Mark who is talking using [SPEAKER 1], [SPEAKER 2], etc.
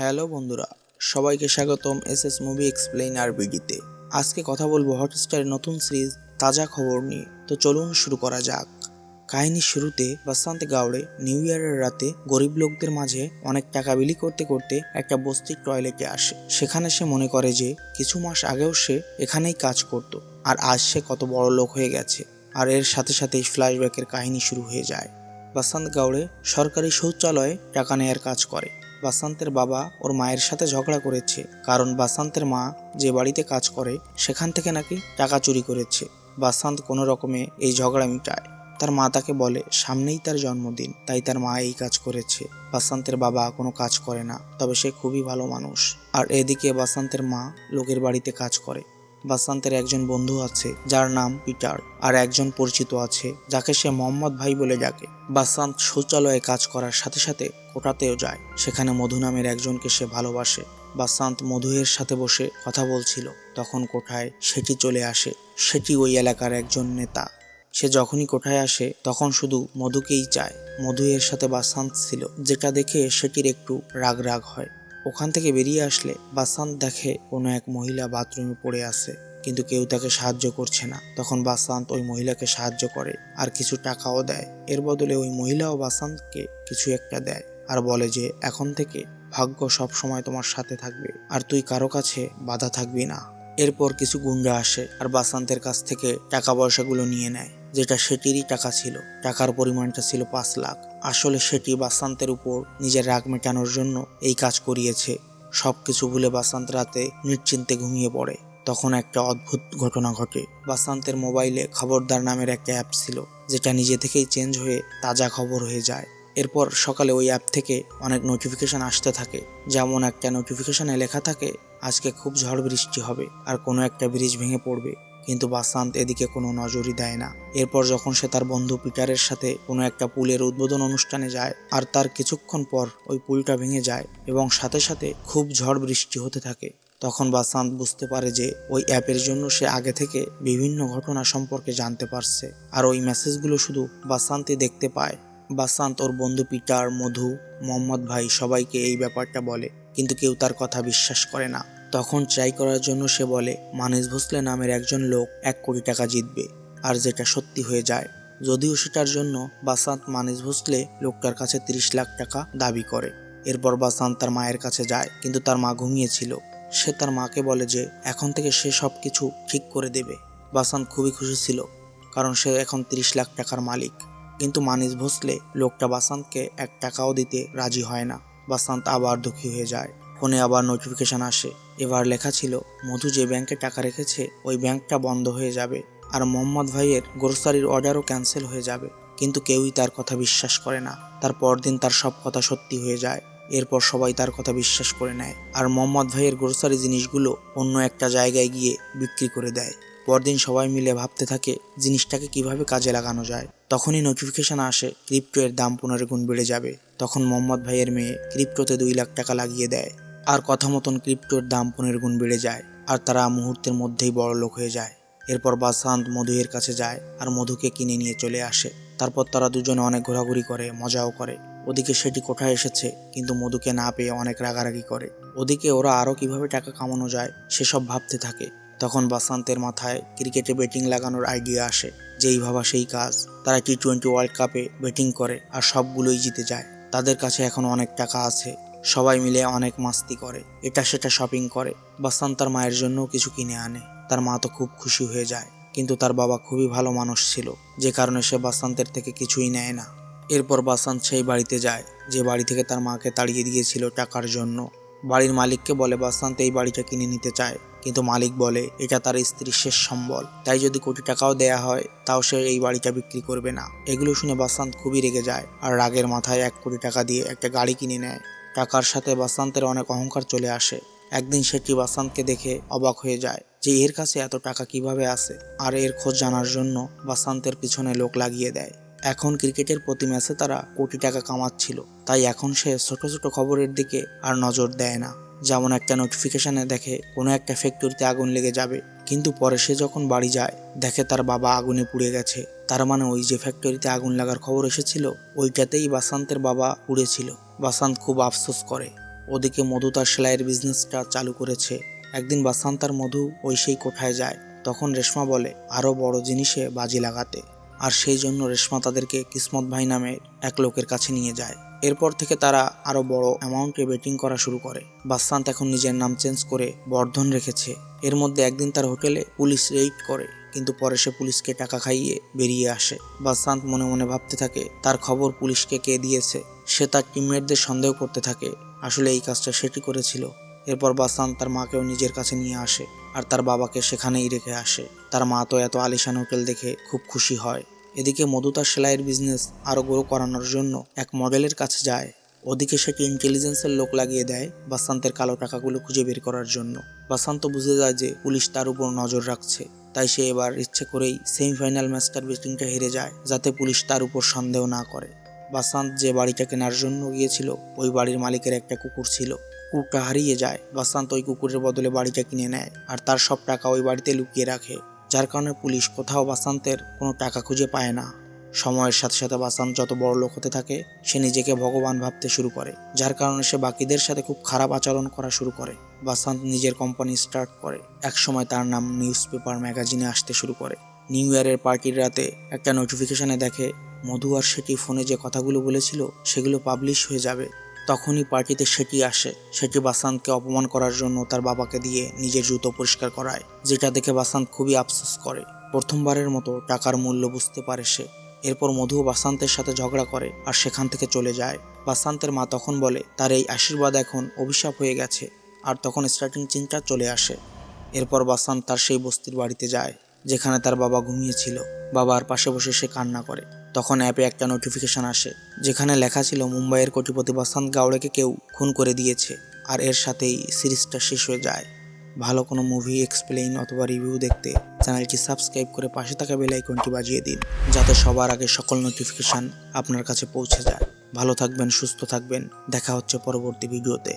[SPEAKER 1] Hello বন্ধুরা, সবাইকে স্বাগতম এসএস মুভি এক্সপ্লেইন আর বিডিতে। আজকে কথা বলবো হটস্টারের নতুন সিরিজ তাজা খবর নিয়ে। তো চলুন শুরু করা যাক। কাহিনীর শুরুতে বসন্ত গাওড়ে নিউ ইয়ারের রাতে গরিব লোকদের মাঝে অনেক টাকা বিলি করতে করতে একটা বস্তির টয়লেটে আসে। সেখানে সে মনে করে যে কিছু মাস আগেও সে এখানেই কাজ করত, আর আজ সে কত বড় লোক হয়ে গেছে। আর এর সাথে সাথেই ফ্ল্যাশব্যাকের কাহিনী শুরু হয়ে যায়। বসন্ত গাওড়ে সরকারি শৌচালয়ে টাকা নেয়ার কাজ করে। বাসন্তের বাবা ওর মায়ের সাথে ঝগড়া করেছে, কারণ বাসন্তের মা যে বাড়িতে কাজ করে সেখান থেকে নাকি টাকা চুরি করেছে। বাসন্ত কোনো রকমে এই ঝগড়া মিটায়। তার মা তাকে বলে সামনেই তার জন্মদিন, তাই তার মা এই কাজ করেছে। বাসন্তের বাবা কোনো কাজ করে না, তবে সে খুবই ভালো মানুষ। আর এদিকে বাসন্তের মা লোকের বাড়িতে কাজ করে। বাসন্তের একজন বন্ধু আছে যার নাম পিটার, আর একজন পরিচিত আছে যাকে সে মোহাম্মদ ভাই বলে ডাকে। বাসন্ত শৌচালয়ে কাজ করার সাথে সাথে কোটাতেও যায়। সেখানে মধু নামের একজনকে সে ভালোবাসে। বাসন্ত মধুয়ের সাথে বসে কথা বলছিল, তখন কোঠায় সেটি চলে আসে। সেটি ওই এলাকার একজন নেতা। সে যখনই কোঠায় আসে তখন শুধু মধুকেই চায়। মধু এর সাথে বাসন্ত ছিল, যেটা দেখে সেটির একটু রাগ রাগ হয়। ওখান থেকে বেরিয়ে আসলে বাসন্ত দেখে কোনো এক মহিলা বাথরুমে পড়ে আছে, কিন্তু কেউ তাকে সাহায্য করছে না। তখন বাসন্ত ওই মহিলাকে সাহায্য করে আর কিছু টাকাও দেয়। এর বদলে ওই মহিলাও বাসন্তকে কিছু একটা দেয় আর বলে যে এখন থেকে ভাগ্য সব সময় তোমার সাথে থাকবে, আর তুই কারো কাছে বাধা থাকবি না। এরপর কিছু গুন্ডা আসে আর বাসন্তের কাছ থেকে টাকা পয়সাগুলো নিয়ে নেয়, যেটা সেটিরই টাকা ছিল। টাকার পরিমাণটা ছিল 5 লাখ। আসলে সেটি বাসন্তের উপর নিজের রাগ মেটানোর জন্য এই কাজ করিয়েছে। সবকিছু ভুলে বাসন্ত রাতে নিশ্চিন্তে ঘুমিয়ে পড়ে। তখন একটা অদ্ভুত ঘটনা ঘটে। বাসন্তের মোবাইলে খবরদার নামের একটা অ্যাপ ছিল, যেটা নিজে থেকেই চেঞ্জ হয়ে তাজা খবর হয়ে যায়। এরপর সকালে ওই অ্যাপ থেকে অনেক নোটিফিকেশন আসতে থাকে। যেমন একটা নোটিফিকেশনে লেখা থাকে আজকে খুব ঝড় বৃষ্টি হবে আর কোনো একটা ব্রিজ ভেঙে পড়বে। কিন্তু বাসন্ত এদিকে কোনো নজরই দেয় না। এরপর যখন সে তার বন্ধু পিটারের সাথে কোনো একটা পুলের উদ্বোধন অনুষ্ঠানে যায়, আর তার কিছুক্ষণ পর ওই পুলটা ভেঙে যায় এবং সাথে সাথে খুব ঝড় বৃষ্টি হতে থাকে, তখন বাসন্ত বুঝতে পারে যে ওই অ্যাপের জন্য সে আগে থেকে বিভিন্ন ঘটনা সম্পর্কে জানতে পারছে। আর ওই মেসেজগুলো শুধু বাসন্তই দেখতে পায়। বাসন্ত ওর বন্ধু পিটার, মধু, মোহাম্মদ ভাই সবাইকে এই ব্যাপারটা বলে, কিন্তু কেউ তার কথা বিশ্বাস করে না। তখন ট্রাই করার জন্য সে বলে মানিস ভোসলে নামের একজন লোক 1 কোটি টাকা জিতবে, আর যেটা সত্যি হয়ে যায়। যদিও সেটার জন্য বাসন্ত মানিস ভোসলে লোকটার কাছে 30 লাখ টাকা দাবি করে। এরপর বাসন্ত তার মায়ের কাছে যায়, কিন্তু তার মা ঘুমিয়েছিল। সে তার মাকে বলে যে এখন থেকে সে সবকিছু ঠিক করে দেবে। বাসন্ত খুবই খুশি ছিল, কারণ সে এখন 30 লাখ টাকার মালিক। কিন্তু মানিস ভোসলে লোকটা বাসন্তকে 1 টাকাও দিতে রাজি হয় না। বাসন্ত আবার দুঃখী হয়ে যায়। ফোনে আবার নোটিফিকেশন আসে। এবার লেখা ছিল মধু যে ব্যাংকে টাকা রেখেছে ওই ব্যাংকটা বন্ধ হয়ে যাবে, আর মোহাম্মদ ভাইয়ের গ্রোসারির অর্ডারও ক্যান্সেল হয়ে যাবে। কিন্তু কেউই তার কথা বিশ্বাস করে না। তার পরদিন তার সব কথা সত্যি হয়ে যায়। এরপর সবাই তার কথা বিশ্বাস করে নেয়, আর মোহাম্মদ ভাইয়ের গ্রোসারি জিনিসগুলো অন্য একটা জায়গায় গিয়ে বিক্রি করে দেয়। পরদিন সবাই মিলে ভাবতে থাকে জিনিসটাকে কিভাবে কাজে লাগানো যায়। তখনই নোটিফিকেশন আসে ক্রিপ্টো এর দাম 15 গুণ বেড়ে যাবে। তখন মোহাম্মদ ভাইয়ের মেয়ে ক্রিপ্টোতে 2 লাখ টাকা লাগিয়ে দেয়, আর কথা মতন ক্রিপ্টোর দাম 15 গুণ বেড়ে যায়, আর তারা মুহূর্তের মধ্যেই বড় লোক হয়ে যায়। এরপর বাসন্ত মধুয়ের কাছে যায় আর মধুকে কিনে নিয়ে চলে আসে। তারপর তারা দুজনে অনেক ঘোরাঘুরি করে, মজাও করে। ওদিকে সেটি কোঠায় এসেছে, কিন্তু মধুকে না পেয়ে অনেক রাগারাগি করে। ওদিকে ওরা আরো কিভাবে টাকা কামানো যায় সেসব ভাবতে থাকে। তখন বাসন্তের মাথায় ক্রিকেটে বেটিং লাগানোর আইডিয়া আসে। যেই ভাবা সেই কাজ। তারা টি-20 ওয়ার্ল্ড কাপে বেটিং করে আর সবগুলোই জিতে যায়। তাদের কাছে এখন অনেক টাকা আছে। সবাই মিলে অনেক মাস্তি করে, এটা সেটা শপিং করে। বাসন্ত তার মায়ের জন্য কিছু কিনে আনে। তার মা তো খুব খুশি হয়ে যায়, কিন্তু তার বাবা খুবই ভালো মানুষ ছিল, যে কারণে সে বাসন্তের থেকে কিছুই নেয় না। এরপর বাসন্ত সেই বাড়িতে যায় যে বাড়ি থেকে তার মাকে তাড়িয়ে দিয়েছিল টাকার জন্য। বাড়ির মালিককে বলে বাসন্ত এই বাড়িটা কিনে নিতে চায়, কিন্তু মালিক বলে এটা তার স্ত্রীর শেষ সম্বল, তাই যদি কোটি টাকাও দেয়া হয় তাও সে এই বাড়িটা বিক্রি করবে না। এগুলো শুনে বাসন্ত খুবই রেগে যায়, আর রাগের মাথায় 1 কোটি টাকা দিয়ে একটা গাড়ি কিনে নেয়। টাকার সাথে বাসন্তের অনেক অহংকার চলে আসে। একদিন সেটি বাসন্তকে দেখে অবাক হয়ে যায় যে এর কাছে এত টাকা কিভাবে আসে, আর এর খোঁজ জানার জন্য বাসন্তের পিছনে লোক লাগিয়ে দেয়। এখন ক্রিকেটের প্রতি ম্যাচে তারা কোটি টাকা কামাচ্ছিল, তাই এখন সে ছোট ছোট খবরের দিকে আর নজর দেয় না। যেমন একটা নোটিফিকেশনে দেখে কোনো একটা ফ্যাক্টরিতে আগুন লেগে যাবে, কিন্তু পরে সে যখন বাড়ি যায় দেখে তার বাবা আগুনে পুড়ে গেছে। তার মানে ওই যে ফ্যাক্টরিতে আগুন লাগার খবর এসেছিল ওইটাতেই বাসন্তের বাবা পুড়েছিল। বাসন্ত খুব আফসোস করে। ওদিকে মধু তার সেলাইয়ের বিজনেসটা চালু করেছে। একদিন বাসান্ত আর মধু ওই সেই কোঠায় যায়। তখন রেশমা বলে আরো বড় জিনিসে বাজি লাগাতে, আর সেই জন্য রেশমা তাদেরকে কিসমত ভাই নামের এক লোকের কাছে নিয়ে যায়। এরপর থেকে তারা আরো বড় অ্যামাউন্টে বেটিং করা শুরু করে। বাসান্ত এখন নিজের নাম চেঞ্জ করে বর্ধন রেখেছে। এর মধ্যে একদিন তার হোটেলে পুলিশ রেইড করে, কিন্তু পরে সে পুলিশকে টাকা খাইয়ে বেরিয়ে আসে। বাসান্ত মনে মনে ভাবতে থাকে তার খবর পুলিশকে কে দিয়েছে। সে তার টিমমেটদের সন্দেহ করতে থাকে আসলে এই কাজটা সেটি করেছিল। এরপর বাসান্ত তার মাকেও নিজের কাছে নিয়ে আসে আর তার বাবাকে সেখানেই রেখে আসে। তার মা তো এত আলিশান হোটেল দেখে খুব খুশি হয়। এদিকে মধু তার সেলাইয়ের বিজনেস আরো গ্রো করানোর জন্য এক মডেলের কাছে যায়। ওদিকে সেটি ইন্টেলিজেন্সের লোক লাগিয়ে দেয় বাসান্তের কালো টাকাগুলো খুঁজে বের করার জন্য। বাসান্ত বুঝে যায় যে পুলিশ তার উপর নজর রাখছে, তাই সে এবার ইচ্ছে করেই সেমিফাইনাল ম্যাচটার বেটিংটা হেরে যায় যাতে পুলিশ তার উপর সন্দেহ না করে। বাসান্ত যে বাড়িটা কেনার জন্য গিয়েছিল ওই বাড়ির মালিকের একটা কুকুর ছিল। কুকুরটা হারিয়ে যায়। বাসান্ত ওই কুকুরের বদলে বাড়িটা কিনে নেয় আর তার সব টাকা ওই বাড়িতে লুকিয়ে রাখে, যার কারণে পুলিশ কোথাও বাসান্তের কোনো টাকা খুঁজে পায় না। সময়ের সাথে সাথে বাসান্ত যত বড় লোক হতে থাকে সে নিজেকে ভগবান ভাবতে শুরু করে, যার কারণে সে বাকিদের সাথে খুব খারাপ আচরণ করা শুরু করে। বাসান্ত নিজের কোম্পানি স্টার্ট করে। একসময় তার নাম নিউজ পেপার ম্যাগাজিনে আসতে শুরু করে। নিউ ইয়ারের পার্টির রাতে একটা নোটিফিকেশনে দেখে মধু আর সেটি ফোনে যে কথাগুলো বলেছিল সেগুলো পাবলিশ হয়ে যাবে। তখনই পার্টিতে সেটি আসে। সেটি বাসান্তকে অপমান করার জন্য তার বাবাকে দিয়ে নিজের জুতো পরিষ্কার করায়, যেটা দেখে বাসান্ত খুবই আফসোস করে। প্রথমবারের মতো টাকার মূল্য বুঝতে পারে সে। এরপর মধু বাসান্তের সাথে ঝগড়া করে আর সেখান থেকে চলে যায়। বাসান্তের মা তখন বলে তার এই আশীর্বাদ এখন অভিশাপ হয়ে গেছে, আর তখন স্টার্টিং চিন্তা চলে আসে। এরপর বাসান্ত তার সেই বস্তির বাড়িতে যায় যেখানে তার বাবা ঘুমিয়েছিল। বাবার পাশে বসে সে কান্না করে। তখন অ্যাপে একটা নোটিফিকেশন আসে যেখানে লেখা ছিল মুম্বাইয়ের কোটিপতি বাসান্ত গাওড়েকে কেউ খুন করে দিয়েছে। আর এর সাথেই সিরিজটা শেষ হয়ে যায়। ভালো কোনো মুভি এক্সপ্লেইন অথবা রিভিউ দেখতে চ্যানেলটি সাবস্ক্রাইব করে পাশে থাকা বেল আইকনটি বাজিয়ে দিন, যাতে সবার আগে সকল নোটিফিকেশন আপনার কাছে পৌঁছে যায়। ভালো থাকবেন, সুস্থ থাকবেন। দেখা হচ্ছে পরবর্তী ভিডিওতে।